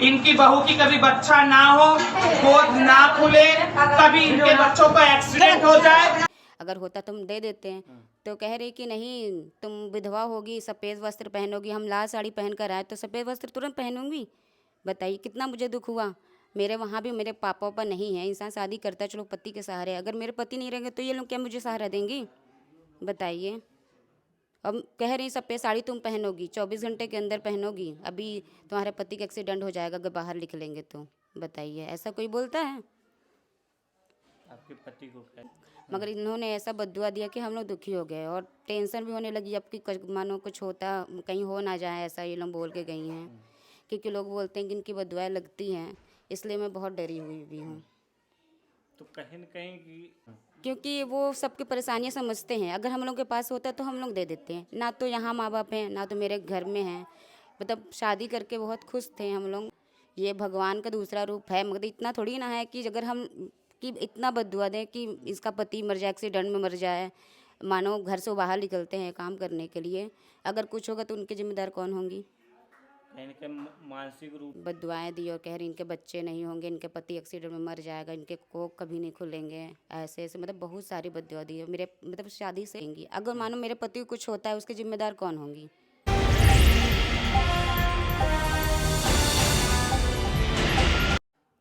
इनकी बहू की कभी बच्चा ना हो, गोद ना खुले, कभी इनके बच्चों का एक्सीडेंट हो जाए। अगर होता तुम दे देते हैं। तो कह रही कि नहीं, तुम विधवा होगी, सफ़ेद वस्त्र पहनोगी, हम लाल साड़ी पहन कर आए तो सफ़ेद वस्त्र तुरंत पहनूंगी। बताइए कितना मुझे दुख हुआ। मेरे वहाँ भी मेरे पापा पर नहीं है, इंसान शादी करता है चलो पति के सहारे, अगर मेरे पति नहीं रहेंगे तो ये लोग क्या मुझे सहारा देंगी? बताइए। अब कह रही सफ़ेद साड़ी तुम पहनोगी, 24 घंटे के अंदर पहनोगी, अभी तुम्हारे पति का एक्सीडेंट हो जाएगा अगर बाहर निकलेंगे तो। बताइए ऐसा कोई बोलता है? आपके पति को क्या? मगर इन्होंने ऐसा बद्दुआ दिया कि हम लोग दुखी हो गए और टेंशन भी होने लगी अब कि मानो कुछ होता कहीं हो ना जाए, ऐसा ये लोग बोल के गई हैं। क्योंकि लोग बोलते हैं कि इनकी बद्दुआएं लगती हैं, इसलिए मैं बहुत डरी हुई भी हूँ। तो कहीं न कहीं कि क्योंकि वो सबकी परेशानियां समझते हैं, अगर हम लोग के पास होता है तो हम लोग दे देते हैं। ना तो यहाँ माँ बाप हैं, ना तो मेरे घर में हैं। मतलब शादी करके बहुत खुश थे हम लोग। ये भगवान का दूसरा रूप है, मगर इतना थोड़ी ना है कि अगर हम कि इतना बद्दुआ दें कि इसका पति मर जाए, एक्सीडेंट में मर जाए। मानो घर से वो बाहर निकलते हैं काम करने के लिए, अगर कुछ होगा तो उनके जिम्मेदार कौन होंगी? कहीं न कहीं मानसिक रूप बद्दुआएं दी और कह रही इनके बच्चे नहीं होंगे, इनके पति एक्सीडेंट में मर जाएगा, इनके कोख कभी नहीं खुलेंगे, ऐसे ऐसे मतलब बहुत सारी बद्दुआ दी है। मेरे मतलब शादी से होंगी, अगर मानो मेरे पति को कुछ होता है उसके जिम्मेदार कौन होंगी?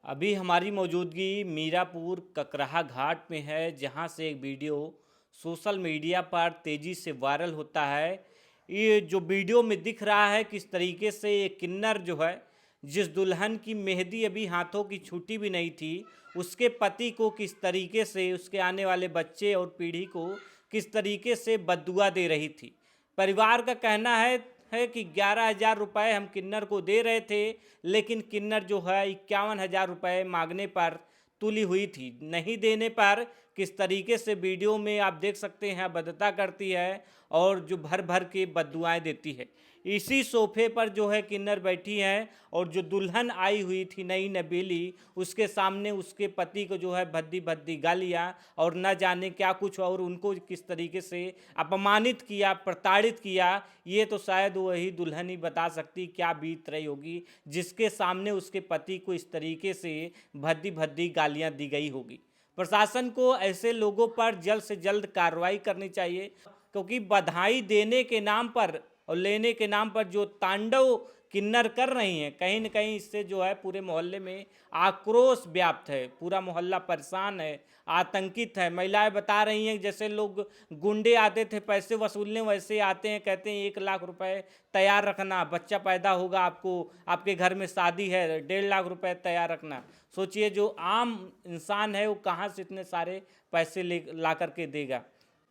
अभी हमारी मौजूदगी मीरापुर ककराहा घाट में है, जहां से एक वीडियो सोशल मीडिया पर तेज़ी से वायरल होता है। ये जो वीडियो में दिख रहा है किस तरीके से ये किन्नर जो है, जिस दुल्हन की मेहंदी अभी हाथों की छूटी भी नहीं थी, उसके पति को किस तरीके से, उसके आने वाले बच्चे और पीढ़ी को किस तरीके से बद्दुआ दे रही थी। परिवार का कहना है कि 11,000 रुपये हम किन्नर को दे रहे थे, लेकिन किन्नर जो है 51,000 रुपये मांगने पर तुली हुई थी। नहीं देने पर किस तरीके से वीडियो में आप देख सकते हैं बदता करती है और जो भर भर के बद्दुआएं देती है। इसी सोफे पर जो है किन्नर बैठी है और जो दुल्हन आई हुई थी नई नबीली, उसके सामने उसके पति को जो है भद्दी भद्दी गालियाँ और न जाने क्या कुछ, और उनको किस तरीके से अपमानित किया, प्रताड़ित किया। ये तो शायद वही दुल्हन ही बता सकती क्या बीत रही होगी, जिसके सामने उसके पति को इस तरीके से भद्दी भद्दी गालियाँ दी गई होगी। प्रशासन को ऐसे लोगों पर जल्द से जल्द कार्रवाई करनी चाहिए, क्योंकि बधाई देने के नाम पर और लेने के नाम पर जो तांडव किन्नर कर रही हैं, कहीं न कहीं इससे जो है पूरे मोहल्ले में आक्रोश व्याप्त है। पूरा मोहल्ला परेशान है, आतंकित है। महिलाएं बता रही हैं जैसे लोग गुंडे आते थे पैसे वसूलने, वैसे आते हैं, कहते हैं 1,00,000 रुपए तैयार रखना, बच्चा पैदा होगा आपको, आपके घर में शादी है, 1,50,000 रुपए तैयार रखना। सोचिए जो आम इंसान है वो कहाँ से इतने सारे पैसे ले ला करके देगा।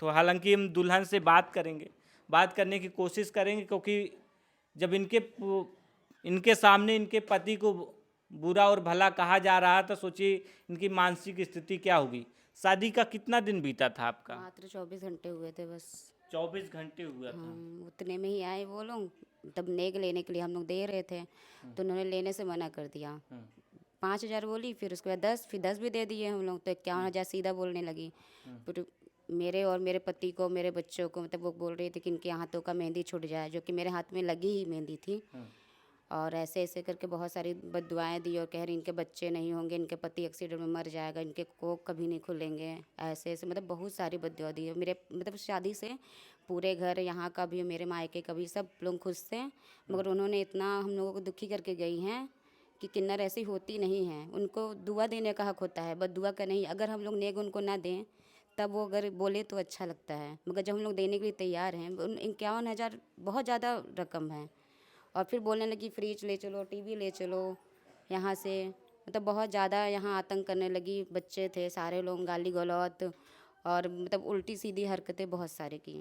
तो हालांकि हम दुल्हन से बात करने की कोशिश करेंगे, क्योंकि जब इनके सामने इनके पति को बुरा और भला कहा जा रहा था, सोचिए इनकी मानसिक स्थिति क्या होगी। शादी का कितना दिन बीता था आपका? मात्र 24 घंटे हुए थे बस। 24 घंटे हुआ था। उतने में ही आए वो लोग, तब नेग लेने के लिए हम लोग दे रहे थे तो उन्होंने लेने से मना कर दिया। 5,000 बोली, फिर उसके बाद 10, फिर 10 भी दे दिए हम लोग, तो 51,000 सीधा बोलने लगी। फिर मेरे और मेरे पति को, मेरे बच्चों को, मतलब वो बोल रही थी कि इनके हाथों का मेहंदी छूट जाए, जो कि मेरे हाथ में लगी ही मेहंदी थी। और ऐसे ऐसे करके बहुत सारी बद्दुआएं दी और कह रही इनके बच्चे नहीं होंगे, इनके पति एक्सीडेंट में मर जाएगा, इनके कोख कभी नहीं खुलेंगे, ऐसे ऐसे मतलब बहुत सारी बद्दुआ दी है। मेरे मतलब शादी से पूरे घर, यहाँ का भी, मेरे मायके का भी, सब लोग खुश थे। मगर उन्होंने इतना हम लोगों को दुखी करके गई हैं कि किन्नर ऐसी होती नहीं हैं। उनको दुआ देने का हक होता है, बद्दुआ का नहीं। अगर हम लोग नेग उनको ना दें तब वो अगर बोले तो अच्छा लगता है, मगर जब हम लोग देने के लिए तैयार हैं, 51,000 बहुत ज़्यादा रकम है। और फिर बोलने लगी फ्रिज ले चलो, टीवी ले चलो यहाँ से, मतलब बहुत ज़्यादा यहाँ आतंक करने लगी। बच्चे थे, सारे लोग गाली गलौत और मतलब उल्टी सीधी हरकतें बहुत सारे की।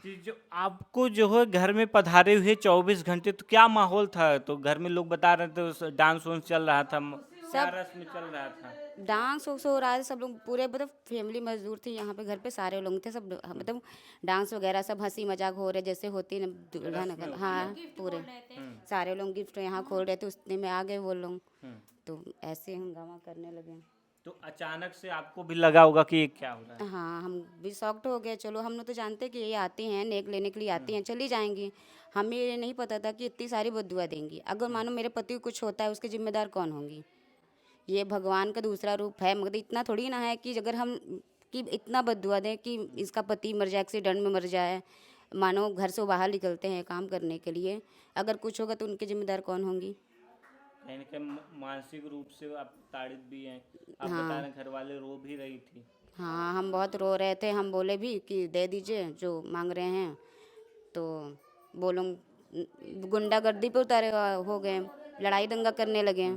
कि जो आपको जो है घर में पधारे हुए 24 घंटे, तो क्या माहौल था? तो घर में लोग बता रहे थे डांस वांस चल रहा था, क्या रस्म चल रहा था? डांस उस हो रहा था, सब लोग पूरे मतलब फैमिली मजदूर थी यहाँ पे, घर पे सारे लोग थे, सब मतलब डांस वगैरह सब हंसी मजाक हो रहे जैसे होती ना दुल्हन अगर। हाँ पूरे सारे लोग गिफ्ट यहाँ खोल रहे थे, उतने में आ गए वो लोग, तो ऐसे हंगामा करने लगे। तो अचानक से आपको भी लगा होगा कि ये क्या हो रहा है। हाँ, हम भी शॉक्ड हो गए। चलो हम लोग तो जानते कि ये आती हैं, नेक लेने के लिए आती हैं, चली जाएँगी। हमें ये नहीं पता था कि इतनी सारी बद्दुआ देंगी। अगर मानो मेरे पति को कुछ होता है, उसकी ज़िम्मेदार कौन होंगी? ये भगवान का दूसरा रूप है, मगर इतना थोड़ी ना है कि अगर हम कि इतना बद्दुआ दें कि इसका पति मर जाए, एक्सीडेंट में मर जाए। मानो घर से वो बाहर निकलते हैं काम करने के लिए, अगर कुछ होगा तो उनकी ज़िम्मेदार कौन होंगी? कहीं ना कहीं मानसिक रूप से आप ताड़ित भी हैं। आप बता हाँ। रहे हैं घर वाले रो भी रही थी। हाँ, हम बहुत रो रहे थे। हम बोले भी कि दे दीजिए जो मांग रहे हैं। तो वो लोग गुंडागर्दी पे उतारे हो गए, लड़ाई दंगा करने लगे।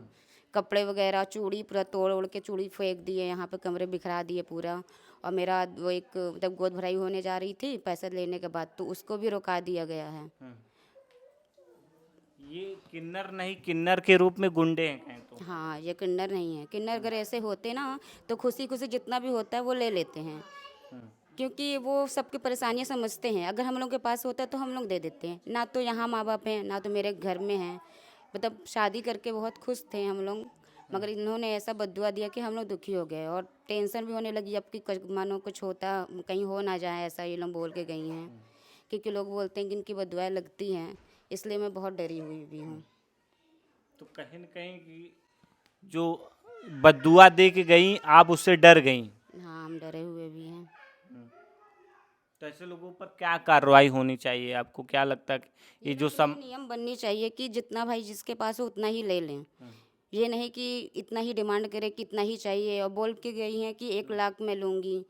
कपड़े वगैरह, चूड़ी पूरा तोड़ ओड़ के चूड़ी फेंक दिए, यहाँ पे कमरे बिखरा दिए पूरा। और मेरा वो एक मतलब गोद भराई होने जा रही थी पैसा लेने के बाद, तो उसको भी रोका दिया गया है। ये किन्नर नहीं, किन्नर के रूप में गुंडे हैं कहें तो। हाँ, ये किन्नर नहीं है। किन्नर अगर ऐसे होते ना तो खुशी खुशी जितना भी होता है वो ले लेते हैं, क्योंकि वो सबकी परेशानियां समझते हैं। अगर हम लोग के पास होता है तो हम लोग दे देते हैं। ना तो यहाँ माँ बाप हैं, ना तो मेरे घर में हैं। मतलब शादी करके बहुत खुश थे हम लोग, मगर इन्होंने ऐसा बद्दुआ दिया कि हम लोग दुखी हो गए और टेंशन भी होने लगी। अब कि मानो कुछ होता कहीं हो ना जाए, ऐसा ये लोग बोल के गई हैं। क्योंकि लोग बोलते हैं कि इनकी बद्दुआएं लगती हैं, इसलिए मैं बहुत डरी हुई भी हूँ। तो कहीं न कहीं कि जो बद्दुआ दे के गई आप उससे डर गई। हाँ, हम डरे हुए भी हैं। तो ऐसे लोगों पर क्या कार्रवाई होनी चाहिए, आपको क्या लगता है कि ये जो ये नियम बननी चाहिए कि जितना भाई जिसके पास हो उतना ही ले लें। ये नहीं कि इतना ही डिमांड करे कि इतना ही चाहिए, और बोल के गई हैं कि 1 लाख मैं लूँगी,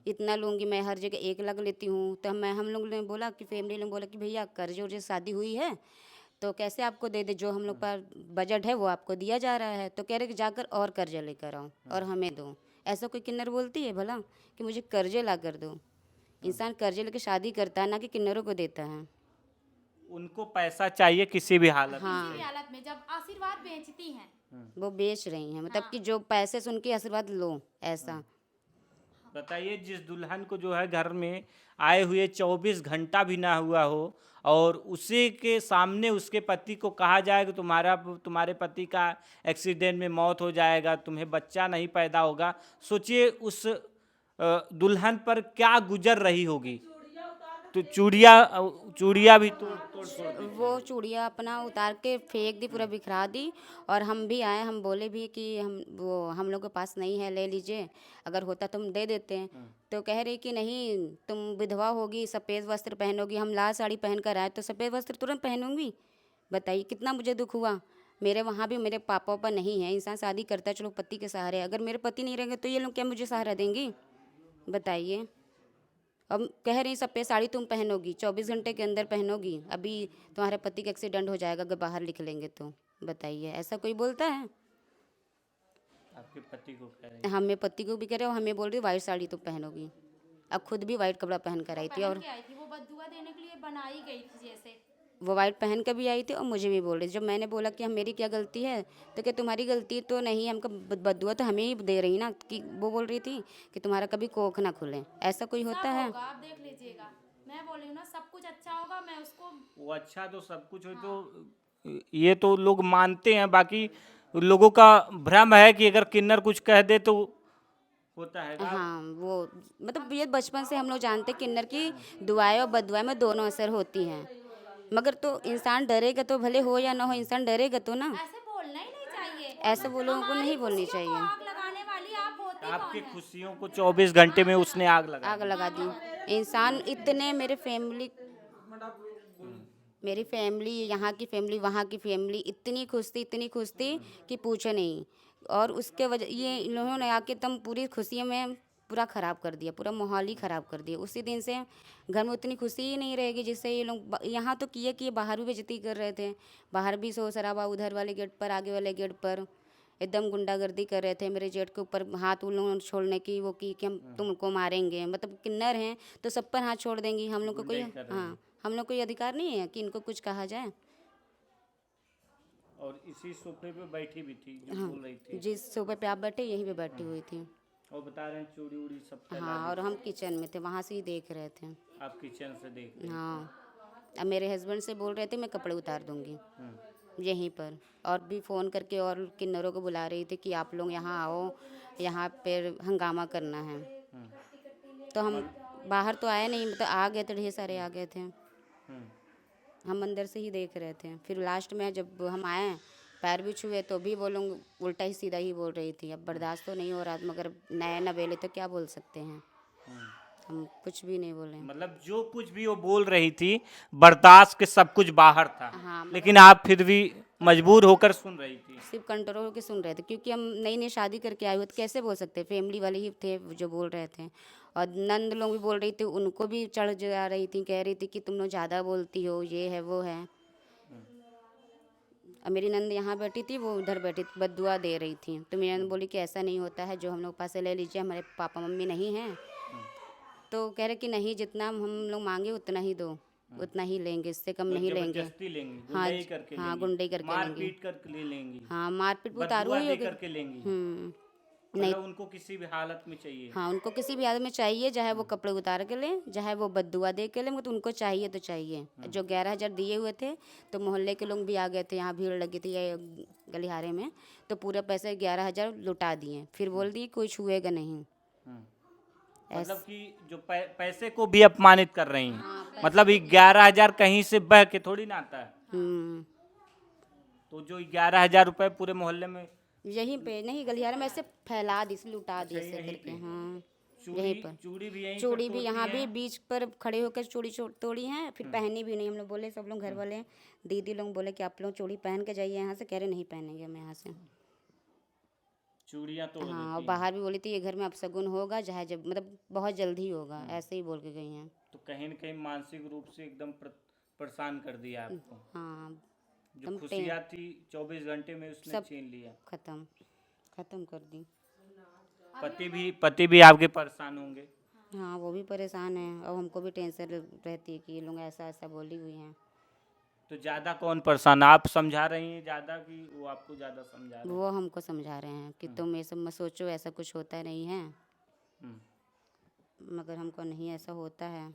इतना लूँगी मैं, हर जगह 1 लाख लेती हूँ। तो हम लोग ने बोला कि फैमिली ने बोला कि भैया कर्जे उर्जे शादी हुई है तो कैसे आपको दे दे, जो हम लोग पर बजट है वो आपको दिया जा रहा है। तो कह रहे कि जाकर और कर्जा लेकर आओ और हमें दो। ऐसा कोई किन्नर बोलती है भला कि मुझे कर्जे ला कर दो? इंसान कर्जे लेकर शादी करता है, ना कि किन्नरों को देता है। उनको पैसा चाहिए किसी भी हालत में। हाँ, की हालत में जब आशीर्वाद बेचती हैं। वो बेच रही हैं, मतलब कि जो पैसे से उनकी आशीर्वाद लो, ऐसा। बताइए, जिस दुल्हन को जो है घर में आए हुए 24 घंटा भी ना हुआ हो और उसी के सामने उसके पति को कहा जाए कि तुम्हारे पति का एक्सीडेंट में मौत हो जाएगा, तुम्हें बच्चा नहीं पैदा होगा। सोचिए उस दुल्हन पर क्या गुजर रही होगी। तो चूड़िया भी तोड़ दी। वो चूड़िया अपना उतार के फेंक दी, पूरा बिखरा दी। और हम भी आए, हम बोले भी कि हम लोग के पास नहीं है, ले लीजिए, अगर होता तो हम दे देते हैं। तो कह रही कि नहीं, तुम विधवा होगी, सफ़ेद वस्त्र पहनोगी। हम लाल साड़ी पहन कर आए तो सफ़ेद वस्त्र तुरंत पहनूंगी? बताइए कितना मुझे दुख हुआ। मेरे वहाँ भी मेरे पापा पर नहीं है। इंसान शादी करता है चलो पति के सहारे, अगर मेरे पति नहीं रहेंगे तो ये लोग क्या मुझे सहारा देंगी? बताइए। अब कह रही सफ़ेद साड़ी तुम पहनोगी, 24 घंटे के अंदर पहनोगी, अभी तुम्हारे पति का एक्सीडेंट हो जाएगा अगर बाहर निकलेंगे तो। बताइए, ऐसा कोई बोलता है? आपके पति को कह रहे हैं। हमें पति को भी कह रहे हो, हमें बोल रही वाइट साड़ी तुम पहनोगी। अब खुद भी वाइट कपड़ा पहन कर आई थी, और पहन के आई थी, वो बद्दुआ देने के लिए बनाई गई थी जैसे। वो वाइट पहन कर भी आई थी और मुझे भी बोल रही थी। जब मैंने बोला कि हम मेरी क्या गलती है, तो क्या तुम्हारी गलती तो नहीं, हमको बद्दुआ तो हमें ही दे रही ना। कि वो बोल रही थी कि तुम्हारा कभी कोख ना खुले। ऐसा कोई होता सब है? होगा, आप देख लीजिएगा। मैं बोल रही हूँ ना, सब कुछ अच्छा होगा। मैं उसको वो अच्छा तो सब कुछ हो, तो ये तो लोग मानते हैं। बाकी लोगों का भ्रम है कि अगर किन्नर कुछ कह दे तो होता है। हाँ, वो मतलब ये बचपन से हम लोग जानते किन्नर की दुआएं और बदुआएं में दोनों असर होती हैं। मगर तो इंसान डरेगा तो, भले हो या ना हो, इंसान डरेगा तो ना। ऐसे बोलना ही नहीं चाहिए। ऐसे वो लोगों को नहीं बोलनी खुशियों को चाहिए। आग लगाने वाली आप होती आपकी कौन है? खुशियों को 24 घंटे में उसने आग लगा आग लगा दी। इंसान इतने मेरी फैमिली, यहाँ की फैमिली, वहाँ की फैमिली इतनी खुश थी कि पूछो नहीं। और उसके वजह ये इन्होंने आके तम पूरी खुशियों में पूरा ख़राब कर दिया, पूरा माहौल ही ख़राब कर दिया। उसी दिन से घर में उतनी खुशी ही नहीं रहेगी जिससे ये लोग यहाँ तो किए बाहर भी बेइज्जती कर रहे थे। बाहर भी शोर शराबा, उधर वाले गेट पर, आगे वाले गेट पर एकदम गुंडागर्दी कर रहे थे। मेरे जेठ के ऊपर हाथ उन लोगों ने छोड़ने की वो की कि हम तुमको मारेंगे। मतलब किन्नर हैं तो सब पर हाथ छोड़ देंगी। हम लोग को कोई, हाँ, हम लोग कोई अधिकार नहीं है कि इनको कुछ कहा जाए। और इसी सोफे पे बैठी भी थी जो हाँ, बोल रही थी। जिस सोफे पे आप बैठे यहीं पे बैठी हुई थी। और बता रहे हैं चूड़ी उड़ी सब फैला हाँ, दी। और हम किचन में थे, वहाँ से ही देख रहे थे। आप किचन से देख रहे हैं। हाँ, अब मेरे हस्बैंड से बोल रहे थे मैं कपड़े उतार दूंगी। यहीं पर। और भी फ़ोन करके और किन्नरों को बुला रही थी कि आप लोग यहाँ आओ, यहाँ पे हंगामा करना है। तो हम बाहर तो आए नहीं, मतलब आ गए थे, ढेर सारे आ गए थे। हम अंदर से ही देख रहे थे। फिर लास्ट में जब हम आए, पैर भी छुए तो भी वो लोग उल्टा ही सीधा ही बोल रही थी। अब बर्दाश्त तो नहीं हो रहा, मगर नए नवेले तो क्या बोल सकते हैं, हम कुछ भी नहीं बोले। मतलब जो कुछ भी वो बोल रही थी बर्दाश्त के सब कुछ बाहर था। हाँ, लेकिन आप फिर भी मजबूर होकर सुन रही थी। सिर्फ कंट्रोल होकर सुन रहे थे, क्योंकि हम नई नई शादी करके आए हुए तो कैसे बोल सकते, फैमिली वाले ही थे जो बोल रहे थे। और नंद लोग भी बोल रही थी, उनको भी चढ़ जा रही थी, कह रही थी कि तुम लोग ज़्यादा बोलती हो, ये है वो है। और मेरी नंद यहाँ बैठी थी, वो उधर बैठी थी, बद्दुआ दे रही थी। तो मेरी नंद बोली कि ऐसा नहीं होता है, जो हम लोग पास से ले लीजिए, हमारे पापा मम्मी नहीं हैं। तो कह रहे कि नहीं, जितना हम लोग मांगे उतना ही दो, उतना ही लेंगे, इससे कम नहीं लेंगे। जबरदस्ती लेंगी, हाँ, गुंडाई करके हाँ, लेंगी, गुंडाई करके मार लेंगी। पीट करके ले लेंगी, हाँ, मारपीट भी उतारू बददुआ ही दे होगी। करके लेंगी। नहीं, मतलब उनको किसी भी हालत में चाहिए। हाँ, उनको किसी भी हालत में चाहिए, चाहे वो कपड़े उतार के लें, चाहे वो बद्दुआ दे के लें, तो उनको चाहिए तो चाहिए। जो 11,000 दिए हुए थे, तो मोहल्ले के लोग भी आ गए थे, यहाँ भीड़ लगी थी ये गलिहारे में, तो पूरे पैसे 11,000 लुटा दिए। फिर बोल दिए कोई छुएगा नहीं। मतलब कि जो पैसे को भी अपमानित कर रही हैं। मतलब 11,000 कहीं से बह के थोड़ी ना आता है। तो जो 11,000 रुपए पूरे मोहल्ले में यहीं पे नहीं, गलियारे में ऐसे फैला दी, लुटा दी ऐसे करके। हाँ, यहीं पर चूड़ी भी यहीं चूड़ी भी यहाँ भी बीच पर खड़े होकर चूड़ी तोड़ी हैं, फिर पहनी भी नहीं। हम लोग बोले, सब लोग घर वाले दीदी लोग बोले कि आप लोग चूड़ी पहन के जाइए यहाँ से, कह रहे नहीं पहनेंगे हम यहाँ से, चूड़ियाँ तोड़ हाँ। देती और हैं। बाहर भी बोली थी ये घर में अपशगुन होगा, चाहे जब मतलब बहुत जल्दी होगा, ऐसे ही बोल के गई हैं। तो कहीं न कहीं मानसिक रूप से एकदम परेशान कर दिया आपको। हाँ, जो खुशियाँ थी 24 घंटे में उसने सब छीन लिया। खत्म कर दी। पति भी आपके परेशान होंगे। हाँ, वो भी परेशान है, और हमको भी टेंशन रहती है कि ये लोग ऐसा ऐसा बोली हुई हैं। तो ज़्यादा कौन परेशान, आप समझा रही हैं ज़्यादा कि वो आपको ज़्यादा समझा रहे हैं? वो हमको समझा रहे हैं कि तुम ये सब मत सोचो, ऐसा कुछ होता नहीं है। मगर हमको नहीं ऐसा होता है।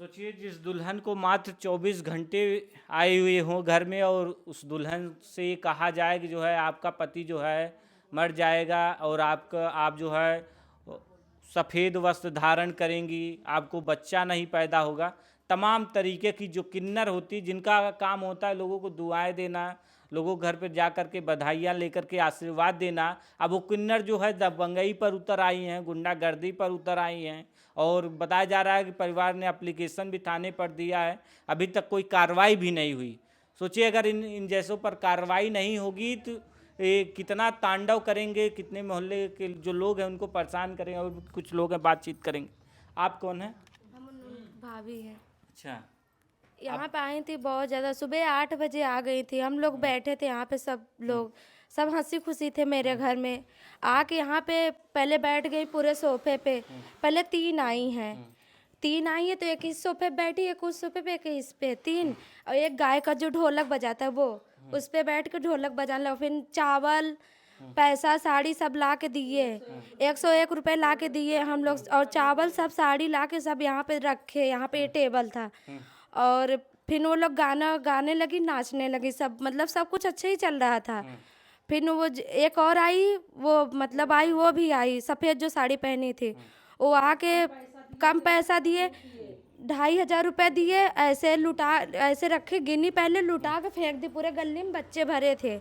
सोचिए, जिस दुल्हन को मात्र 24 घंटे आए हुए हों घर में, और उस दुल्हन से कहा जाए कि जो है आपका पति जो है मर जाएगा, और आप जो है सफ़ेद वस्त्र धारण करेंगी, आपको बच्चा नहीं पैदा होगा। तमाम तरीके की जो किन्नर होती, जिनका काम होता है लोगों को दुआएं देना, लोगों घर पर जा कर के बधाइयाँ लेकर के आशीर्वाद देना, अब वो किन्नर जो है दबंगई पर उतर आई हैं, गुंडागर्दी पर उतर आई हैं। और बताया जा रहा है कि परिवार ने एप्लीकेशन भी थाने पर दिया है, अभी तक कोई कार्रवाई भी नहीं हुई। सोचिए, अगर इन जैसों पर कार्रवाई नहीं होगी तो ये कितना तांडव करेंगे, कितने मोहल्ले के जो लोग हैं उनको परेशान करेंगे। और कुछ लोग हैं, बातचीत करेंगे। आप कौन हैं? भाभी है। अच्छा, यहाँ पे आई थी बहुत ज़्यादा, सुबह 8 बजे आ गई थी। हम लोग बैठे थे यहाँ पे, सब लोग सब हंसी खुशी थे मेरे घर में। आके यहाँ पे पहले बैठ गई पूरे सोफे पे। पहले 3 आई हैं, 3 आई है, तो एक इस सोफे पे बैठी, एक उस सोफे पे, एक इस पे, 3। और एक गाय का जो ढोलक बजाता है वो उस पे बैठ के ढोलक बजाने लगा। फिर चावल, पैसा, साड़ी सब ला के दिए, 101 रुपये ला के दिए हम लोग। और चावल सब, साड़ी ला के सब यहाँ पे रखे, यहाँ पे टेबल था। और फिर वो लोग गाना गाने लगी, नाचने लगी सब, मतलब सब कुछ अच्छा ही चल रहा था। फिर वो एक और आई, वो मतलब आई, वो भी आई सफ़ेद जो साड़ी पहनी थी, वो आके कम पैसा दिए, 2,500 रुपये दिए, ऐसे लुटा, ऐसे रखे, गिनी, पहले लुटा के फेंक दी। पूरे गली में बच्चे भरे थे,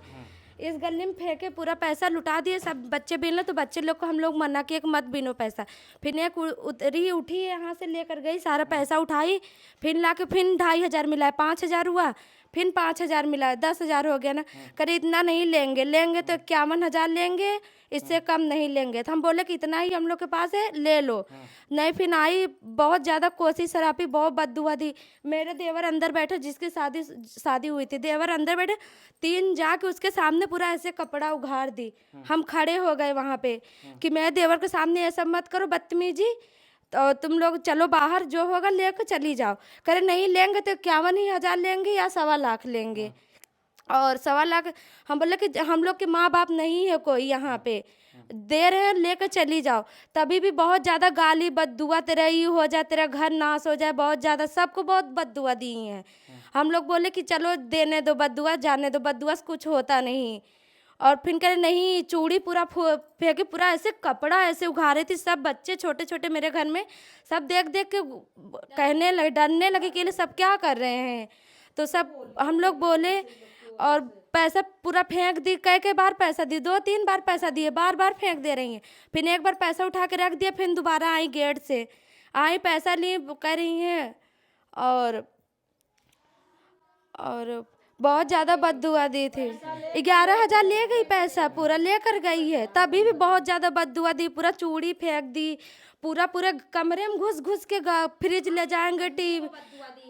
इस गली में फेंके, पूरा पैसा लुटा दिए। सब बच्चे बिन, तो बच्चे लोग को हम लोग मना किए कि मत बिनो पैसा। फिर एक उठी यहाँ से लेकर गई, सारा पैसा उठाई, फिर ला के फिर 2,500 मिला, 5,000 हुआ, फिर 5,000 मिला, 10,000 हो गया ना। करे इतना नहीं लेंगे, लेंगे तो 51,000 लेंगे, इससे कम नहीं लेंगे। तो हम बोले कि इतना ही हम लोग के पास है, ले लो। नहीं, फिर आई, बहुत ज़्यादा कोशिश सरापी, बहुत बद्दुआ दी। मेरे देवर अंदर बैठे, जिसकी शादी हुई थी, देवर अंदर बैठे, 3 जाके उसके सामने पूरा ऐसे कपड़ा उघाड़ दी। हम खड़े हो गए वहाँ पे कि मेरे देवर के सामने ऐसा मत करो, बदतमीजी, तो तुम लोग चलो बाहर, जो होगा लेकर चली जाओ। करे नहीं लेंगे तो 51,000 लेंगे या 1,25,000 लेंगे। और 1,25,000 हम बोले कि हम लोग के माँ बाप नहीं है कोई यहाँ पे, दे रहे हैं लेकर चली जाओ। तभी भी बहुत ज़्यादा गाली बद्दुआ, तेरा ये हो जाए, तेरा घर नाश हो जाए, बहुत ज़्यादा सबको बहुत बद्दुआ दी हैं। हम लोग बोले कि चलो देने दो बद्दुआ, जाने दो, बद्दुआ से कुछ होता नहीं। और फिर कहे नहीं, चूड़ी पूरा फेंके, पूरा ऐसे कपड़ा ऐसे उघारे थी। सब बच्चे छोटे छोटे मेरे घर में सब देख देख के कहने लगे, डरने लगे कि ये सब क्या कर रहे हैं। तो सब हम लोग बोले और पैसा पूरा फेंक दी, कई बार पैसा दी, 2-3 बार पैसा दिए, बार बार फेंक दे रही हैं। फिर एक बार पैसा उठा के रख दिया, फिर दोबारा आई गेट से, आई पैसा लिए कह रही हैं। और बहुत ज़्यादा बद्दुआ दी थी। 11,000 ले गई, पैसा पूरा लेकर गई है। तभी भी बहुत ज़्यादा बद्दुआ दी, पूरा चूड़ी फेंक दी, पूरे कमरे में घुस घुस के फ्रिज ले जाएंगे, टीवी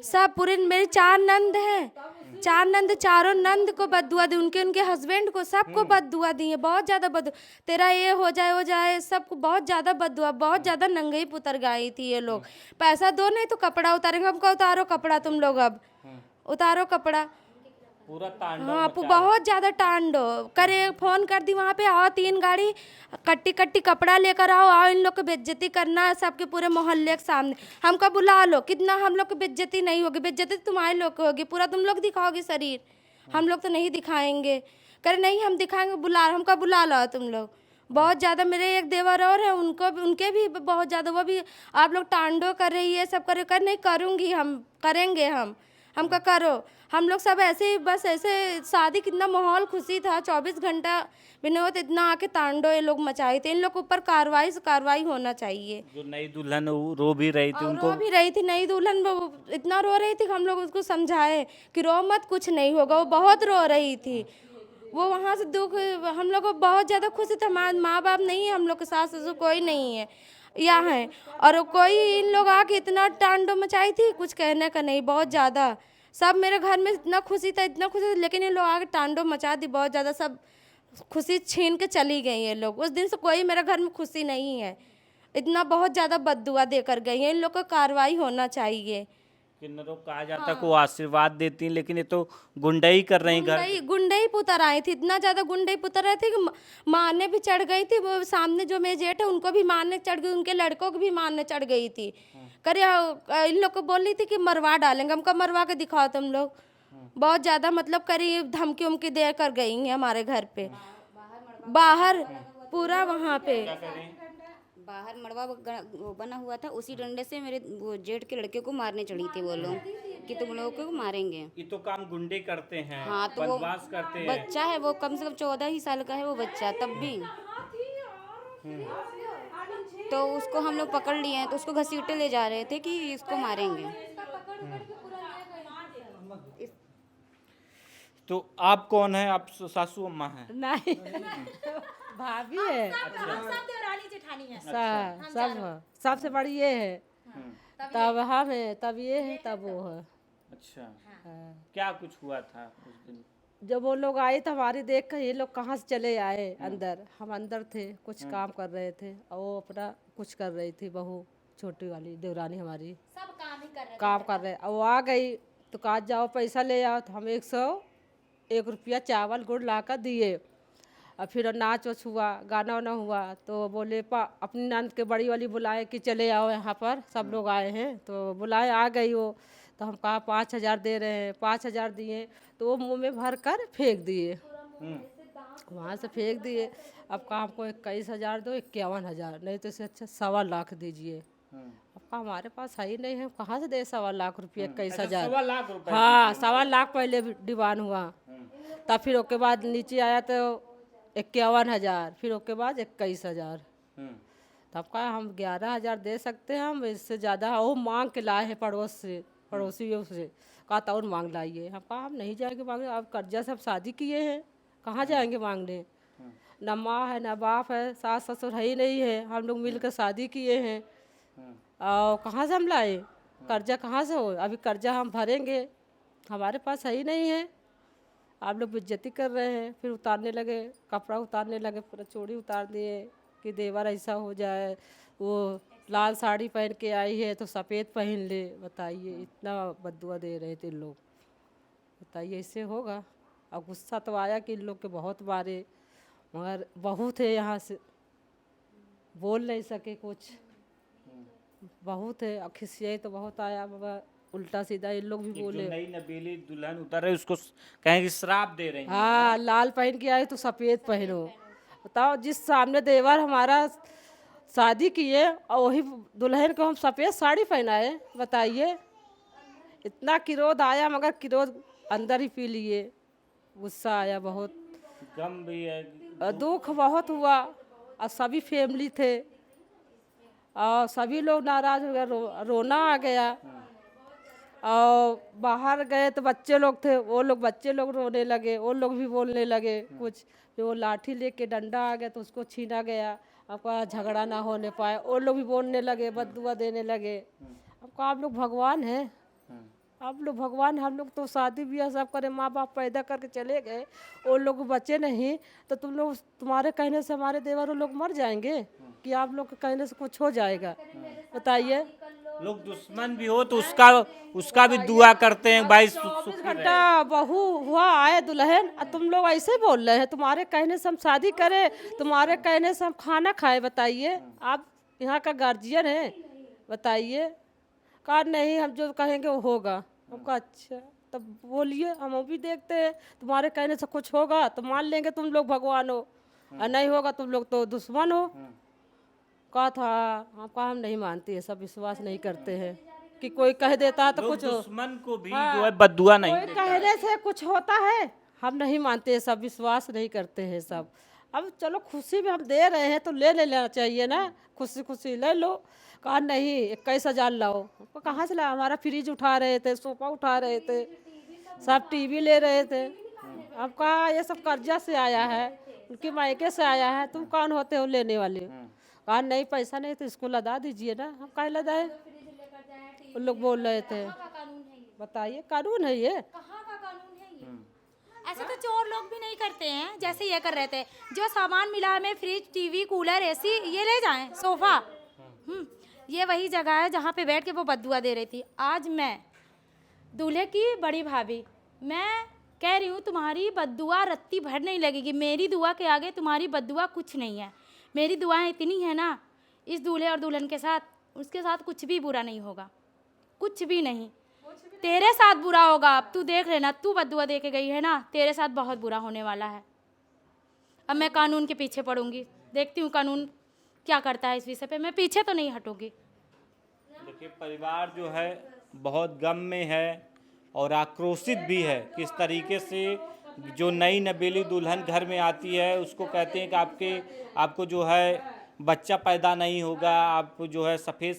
सब पूरे। मेरी 4 नंद हैं, 4 नंद, चारों नंद को बद्दुआ दी, उनके हस्बैंड को, सबको बद्दुआ दी है। बहुत ज़्यादा बद्दुआ, तेरा ये हो जाए, सबको बहुत ज़्यादा बद्दुआ, बहुत ज़्यादा नंगे ही पुतर गई थी ये लोग। पैसा दो नहीं तो कपड़ा उतारेंगे। हमको उतारो कपड़ा, तुम लोग अब उतारो कपड़ा। पूरा तांडव हाँ, मचा है। बहुत ज़्यादा तांडव करे। फ़ोन कर दी वहाँ पे, आओ 3 गाड़ी कट्टी कट्टी कपड़ा लेकर आओ इन लोग को बेइज्जती करना है सबके पूरे मोहल्ले के सामने। हमको बुला लो, कितना हम लोग को बेइज्जती नहीं होगी, बेइज्जती तुम्हारे लोग को होगी, पूरा तुम लोग दिखाओगे शरीर, हम लोग तो नहीं दिखाएंगे। करे नहीं हम दिखाएंगे, हमको बुला लो तुम लोग। बहुत ज़्यादा मेरे एक देवर और है, उनके भी बहुत ज़्यादा, वो भी आप लोग तांडव कर रही है, सब कर नहीं करूँगी, हम करेंगे, हमका करो। हम लोग सब ऐसे ही बस ऐसे शादी, कितना माहौल खुशी था, 24 घंटा बिना होते इतना आके तांडव ये लोग मचाए थे। इन लोग के ऊपर कार्रवाई से कार्रवाई होना चाहिए। जो नई दुल्हन वो रो भी रही थी, उनको रो भी रही थी नई दुल्हन, वो इतना रो रही थी कि हम लोग उसको समझाए कि रो मत, कुछ नहीं होगा। वो बहुत रो रही थी। वो वहाँ से दुख, हम लोग को बहुत ज़्यादा खुशी था। माँ बाप नहीं है हम लोग के, सास ससुर कोई नहीं है यहाँ है। और कोई इन लोग आके इतना तांडव मचाई थी, कुछ कहने का नहीं, बहुत ज़्यादा। सब मेरे घर में इतना खुशी था, इतना खुशी था, लेकिन ये लोग आके तांडव मचा दी बहुत ज़्यादा। सब खुशी छीन के चली गई ये लोग। उस दिन से कोई मेरे घर में खुशी नहीं है, इतना बहुत ज़्यादा बद्दुआ देकर गई है। इन लोग को कार्रवाई होना चाहिए। किन्नरों कहा जाता है को आशीर्वाद देती हैं, लेकिन ये तो गुंडई कर रही घर। गुंडई पुतर आई थी, इतना ज़्यादा गुंडई पुतर रहे थे कि मारने भी चढ़ गई थी। वो सामने जो मेरे जेठ है उनको भी मारने चढ़ गई, उनके लड़कों को भी मारने चढ़ गई थी। करे इन लोग को बोल रही थी कि मरवा डालेंगे, हमको मरवा के दिखाओ तुम लोग। बहुत ज़्यादा मतलब करी धमकी उमकी दे कर गई हैं हमारे घर पे, बाहर पूरा वहाँ पे। बाहर मड़वा वो बना हुआ था, उसी डंडे से मेरे वो जेठ के लड़के को मारने चढ़ी थी वो लोग कि तुम लोगों को मारेंगे। ये तो काम गुंडे करते हैं। हाँ, तो वो बदमाश करते हैं। बच्चा है, वो कम से कम 14 ही साल का है वो बच्चा, तब भी। तो उसको हम लोग पकड़ लिए हैं, तो उसको घसीटे ले जा रहे थे कि इसको मारेंगे। तो आप कौन है? आप सासू अम्मा हैं? नहीं, भाभी है। सब सबसे बड़ी ये है, तब हम है, तब ये है, तब वो है। अच्छा, क्या कुछ हुआ था उस दिन? जब वो लोग आए तो हमारी देख कर ये लोग कहाँ से चले आए अंदर। हम अंदर थे, कुछ काम कर रहे थे, और वो अपना कुछ कर रही थी, बहू छोटी वाली देवरानी हमारी सब काम कर रहे। और वो आ गई तो कहा जाओ पैसा ले आओ। तो हम 101 रुपया चावल गुड़ ला कर दिए। और फिर नाच वाच हुआ, गाना वाना हुआ। तो बोले अपनी नंद के बड़ी वाली बुलाए कि चले आओ यहाँ पर, सब लोग आए हैं। तो बुलाए, आ गई वो। तो हम कहा 5,000 दे रहे हैं, 5,000 दिए। तो वो मुंह में भर कर फेंक दिए, वहाँ से फेंक दिए। अब कहा हमको 21,000 दो, 51,000, नहीं तो इससे अच्छा 1.25 लाख दीजिए। अब कहा हमारे पास है ही नहीं है, कहाँ से दे 1.25 लाख रुपये, 21,000। 1.25 लाख रुपए? हाँ, 1.25 लाख पहले डिमांड हुआ। तब फिर उसके बाद नीचे आया तो 51,000, फिर उसके बाद 21,000। तब कहा हम 11,000 दे सकते हैं, हम इससे ज़्यादा वो मांग के लाए हैं पड़ोसियों से। कहा तो और मांग लाइए। हम कहा हम नहीं जाएंगे मांगने, अब कर्जा सब शादी किए हैं, कहाँ जाएंगे मांगने। न माँ है, न बाप है, सास ससुर है ही नहीं है, हम लोग मिलकर शादी किए हैं, और कहाँ से हम लाए कर्जा, कहाँ से हो। अभी कर्जा हम भरेंगे, हमारे पास है ही नहीं है। आप लोग बेइज्जती कर रहे हैं। फिर उतारने लगे, कपड़ा उतारने लगे, पूरा चूड़ी उतार दिए कि देवर ऐसा हो जाए, वो लाल साड़ी पहन के आई है तो सफ़ेद पहन ले। बताइए, इतना बद्दुआ दे रहे थे लोग, बताइए इससे होगा। और गुस्सा तो आया कि इन लोग के बहुत मारे, मगर बहू थे यहाँ से, बोल नहीं सके कुछ। बहुत है, और खिसियाई तो बहुत आया बाबा, उल्टा सीधा ये लोग भी जो बोले। नई नबीली दुल्हन उतर रही उसको कहेंगे श्राप दे रहे हैं। हाँ, लाल पहन के आए तो सफ़ेद पहनो। बताओ, जिस सामने देवर हमारा शादी किए और वही दुल्हन को हम सफ़ेद साड़ी पहनाए, बताइए। इतना क्रोध आया, मगर क्रोध अंदर ही पी लिए। गुस्सा आया बहुत, गम भी है। और दुख बहुत हुआ, और सभी फैमिली थे और सभी लोग नाराज हो गए, रोना आ गया। और बाहर गए तो बच्चे लोग थे, बच्चे लोग रोने लगे, वो लोग भी बोलने लगे कुछ। फिर वो लाठी लेके डंडा आ गया तो उसको छीना गया। आपका झगड़ा ना होने पाए, वो लोग भी बोलने लगे, बददुआ देने लगे। आपको आप लोग भगवान हैं, आप लोग भगवान। हम लोग तो शादी ब्याह सब करे, माँ बाप पैदा करके चले गए, वो लोग बचे नहीं तो तुम लोग, तुम्हारे कहने से हमारे देवर लोग मर जाएंगे कि आप लोग के कहने से कुछ हो जाएगा? बताइए। लोग दुश्मन भी हो तो उसका भी दुआ करते हैं भाई 24 घंटा बहू हुआ आए दुल्हन, और तुम लोग ऐसे ही बोल रहे हैं, तुम्हारे कहने से हम शादी करें, तुम्हारे कहने से हम खाना खाए? बताइए, आप यहाँ का गार्जियन है, बताइए। कहा नहीं, हम जो कहेंगे वो होगा। हमको अच्छा, तब बोलिए, हम वो भी देखते हैं। तुम्हारे कहने से कुछ होगा तो मान लेंगे तुम लोग भगवान हो, और नहीं होगा तुम लोग तो दुश्मन हो। कहा था, आपका हम नहीं मानते हैं, सब विश्वास नहीं करते हैं कि कोई कह देता है तो लोग कुछ दुश्मन को भी जो है बद्दुआ नहीं कोई कहने से कुछ होता है, हम नहीं मानते हैं, सब विश्वास नहीं करते हैं सब। अब चलो, खुशी भी हम दे रहे हैं तो ले लेना चाहिए ना, खुशी खुशी ले लो। कहा नहीं, 21,000 लाओ। आपको कहाँ से लाओ? हमारा फ्रिज उठा रहे थे, सोफा उठा रहे थे, सब टीवी ले रहे थे। अब कहा ये सब कर्जा से आया है, उनके मायके से आया है, तुम कौन होते हो लेने वाले? कहा नहीं, पैसा नहीं तो इसको लदा दीजिए ना। हम कहीं लदाए? उन लोग बोल रहे थे। बताइए, कानून है ये? कहाँ का कानून है ये? ऐसे तो चोर लोग भी नहीं करते हैं जैसे ये कर रहे थे। जो सामान मिला हमें, फ्रिज, टीवी, कूलर, एसी, ये ले जाएं, सोफा। ये वही जगह है जहाँ पे बैठ के वो बद्दुआ दे रही थी। आज मैं दूल्हे की बड़ी भाभी, मैं कह रही हूँ तुम्हारी बद्दुआ रत्ती भर नहीं लगेगी। मेरी दुआ के आगे तुम्हारी बद्दुआ कुछ नहीं है। मेरी दुआएं इतनी है ना, इस दूल्हे और दुल्हन के साथ, उसके साथ कुछ भी बुरा नहीं होगा, कुछ भी नहीं। तेरे साथ बुरा होगा, अब तू देख लेना, तू बद्दुआ दे के गई है ना, तेरे साथ बहुत बुरा होने वाला है। अब मैं कानून के पीछे पड़ूंगी, देखती हूँ कानून क्या करता है इस विषय पे। मैं पीछे तो नहीं हटूंगी। देखिए, परिवार जो है बहुत गम में है और आक्रोशित भी है। किस तरीके से जो नई नबीली दुल्हन घर में आती है उसको कहते हैं कि आपको जो है बच्चा पैदा नहीं होगा, आप जो है सफ़ेद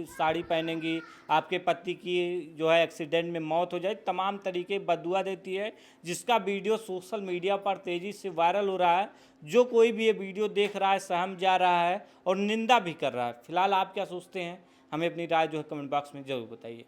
साड़ी पहनेंगी, आपके पति की जो है एक्सीडेंट में मौत हो जाए, तमाम तरीके बद्दुआ देती है, जिसका वीडियो सोशल मीडिया पर तेज़ी से वायरल हो रहा है। जो कोई भी ये वीडियो देख रहा है सहम जा रहा है और निंदा भी कर रहा है। फिलहाल आप क्या सोचते हैं, हमें अपनी राय जो है कमेंट बॉक्स में ज़रूर बताइए।